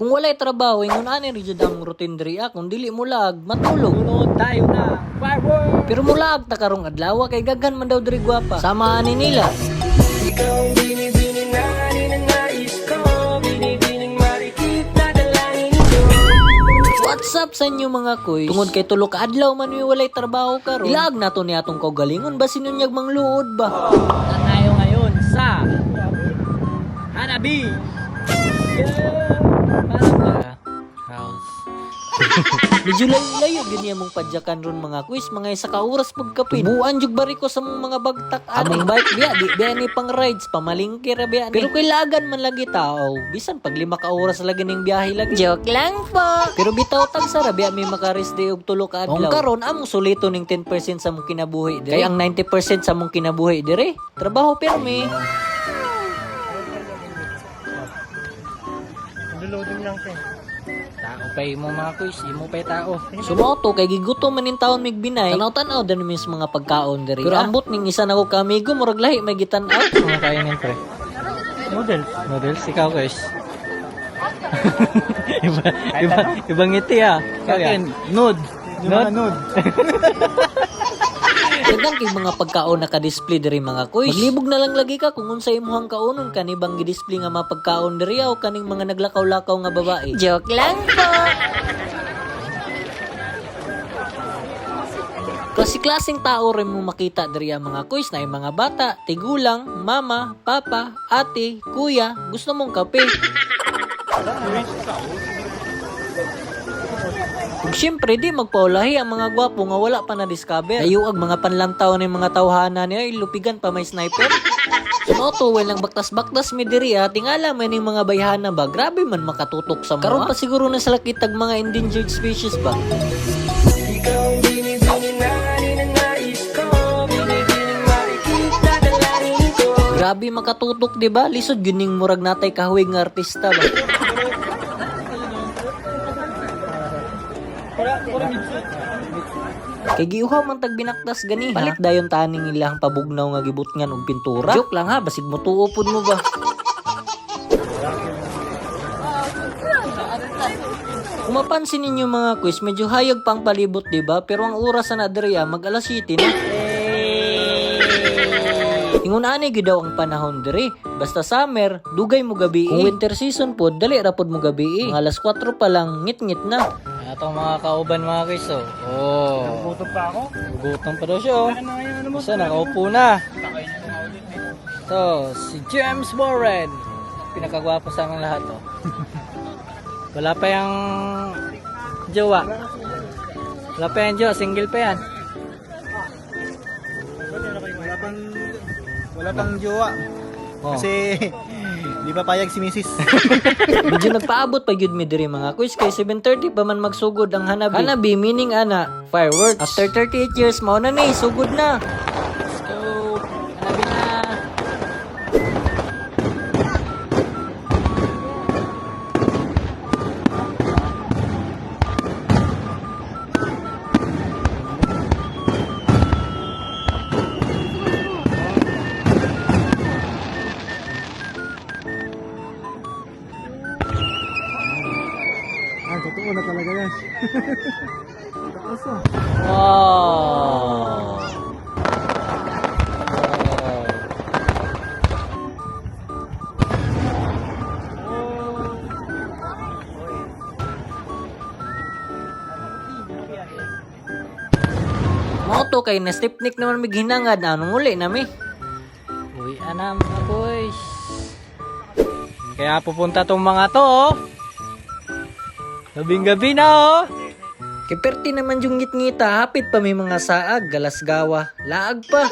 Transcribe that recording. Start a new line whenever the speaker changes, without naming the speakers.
Kung walay trabaho, ingon ani rin jud ang routine diri kung dili mo lag matulog.
Sunod tayo na. Fireworks!
Pero mula ta karong adlaw kay gaghan man daw diri gwapa. Samaan ni nila.
Ikaw ang bini-bini na ninanais ko. Bini-bining marikita dalangin ko.
What's up sa inyo mga kuy? Tungod kay tulo ka adlaw man mi walay trabaho karon. Ilaag nato ni atong kaugalingon basin unyag mangluod ba.
Na tayo ngayon sa Hanabi. Yeah! House.
Medyo layo gani among padyakan ron mga quiz, mga isa ka oras pagkapin. Buan jug bari ko sa mong mga bagtak among bike biya, di biya ni pang rides, pamalingki ra biya ni. Pero kailagan man lagi tao, bisan pag 5 ka oras lagi ning biyahe lagi. Joke lang po. Pero bitaw tag sa ra biya may makaris day og tulo ka adlaw. Karon among sulito ning 10% sa mong kinabuhi dire. Kay ang 90% sa mong kinabuhi dire, trabaho pirmi.
Loading lang ko. Tao pa mo mga quiz, imo pa tao.
Sumoto kay gigutom man ning taon mig binay. Tanaw-tanaw din mis mga pagkaon diri. Pero ambot ning isa nako ka amigo murag lahi may gitan-aw.
Mga kainin pre. Noodles ikaw guys. ibang ngiti ah. Kakin nude. Nude.
Daghang kay mga pagkaon naka-display diri mga kuys. Maglibog na lang lagi ka kung unsay imong kaunon kanibang gi-display nga mga pagkaon diri o kaning mga naglakaw-lakaw nga babae. Joke lang po. Klase-klaseng tao rin mo makita diri mga kuys na mga bata, tigulang, mama, papa, ate, kuya, gusto mong kape. Ug syempre di magpaulahi ang mga gwapo nga wala pa na-discover. Layo ang mga panlantaw ng mga tawhana niya ay lupigan pa may sniper. Sumoto walang baktas-baktas mi diri tingala man ning mga bayhana ba. Grabe man makatutok sa mga. Karon pa siguro na sila kitag mga endangered species ba.
Ikaw ang bini-bini na ninanais ko. Bini-bining marikita dalangin ko.
Grabe makatutok di ba? Lisod gining murag natay kahuig nga artista ba. Kay giuhaw man tag binaktas gani ha. Palit dayon taning ilang pabugnaw nga gibutngan og pintura. Joke lang ha, basig mo tuo pud mo ba. Kung mapansin ninyo mga quiz, medyo hayag pang palibot diba? Pero ang oras na diri mag alas 7 na. Ingon ani gyud daw ang panahon diri. Basta summer, dugay mo gabi. Kung winter season pod, dali ra pod mo gabi. Mga alas 4 pa lang, ngit-ngit na.
Atong mga kauban mga guys oh. Gutom pa ako? Gutom pa daw siya oh. Isa nakaupo na. So, si James Warren. Pinakagwapo sa aming lahat oh. Wala pa yung jowa. Wala pa yung jowa, single pa yan.
Wala pang jowa.
Oh.
Kasi di pa payag si Mrs.
Medyo nagpaabot pa gyud mi diri mga quiz kay 7:30 pa man magsugod ang hanabi. Hanabi meaning ana, fireworks. After 38 years mao na ni sugod na.
Let's go. Hanabi na.
Totoo na talaga yan. Taas ah.
Wow.
Moto kay na stepnik naman mig hinangad anong uli na mi.
Uy, anam mga boys. Kaya pupunta tong mga to oh. Gabing-gabi na oh.
Kay perti naman yung ngit-ngita hapit pa may mga saag, galasgawa, laag pa.